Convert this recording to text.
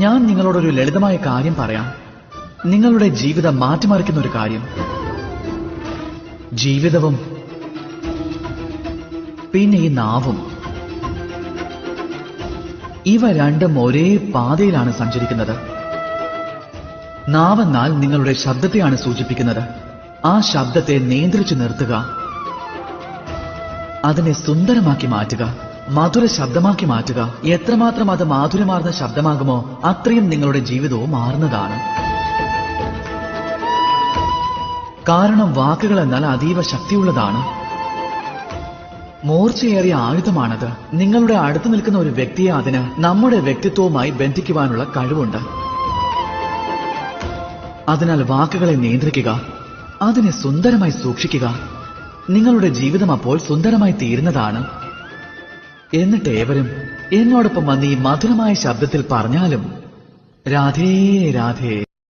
ഞാൻ നിങ്ങളോടൊരു ലളിതമായ കാര്യം പറയാം. നിങ്ങളുടെ ജീവിതം മാറ്റിമറിക്കുന്ന ഒരു കാര്യം. ജീവിതവും പിന്നെ ഈ നാവും, ഇവ രണ്ടും ഒരേ പാതയിലാണ് സഞ്ചരിക്കുന്നത്. നാവെന്നാൽ നിങ്ങളുടെ ശബ്ദത്തെയാണ് സൂചിപ്പിക്കുന്നത്. ആ ശബ്ദത്തെ നിയന്ത്രിച്ചു നിർത്തുക, അതിനെ സുന്ദരമാക്കി മാറ്റുക, മധുര ശബ്ദമാക്കി മാറ്റുക. എത്രമാത്രം അത് മാധുര്യമാർന്ന ശബ്ദമാകുമോ അത്രയും നിങ്ങളുടെ ജീവിതവും മാറുന്നതാണ്. കാരണം വാക്കുകൾ എന്നാൽ അതീവ ശക്തിയുള്ളതാണ്. മൂർച്ചയേറിയ ആയുധമാണത്. നിങ്ങളുടെ അടുത്ത് നിൽക്കുന്ന ഒരു വ്യക്തിയെ അതിന് നമ്മുടെ വ്യക്തിത്വവുമായി ബന്ധിക്കുവാനുള്ള കഴിവുണ്ട്. അതിനാൽ വാക്കുകളെ നിയന്ത്രിക്കുക, അതിനെ സുന്ദരമായി സൂക്ഷിക്കുക. നിങ്ങളുടെ ജീവിതം അപ്പോൾ സുന്ദരമായി തീരുന്നതാണ്. എന്നിട്ട് ഏവരും എന്നോടൊപ്പം വന്ന് ഈ മധുരമായ ശബ്ദത്തിൽ പറഞ്ഞാലും രാധേ രാധേ.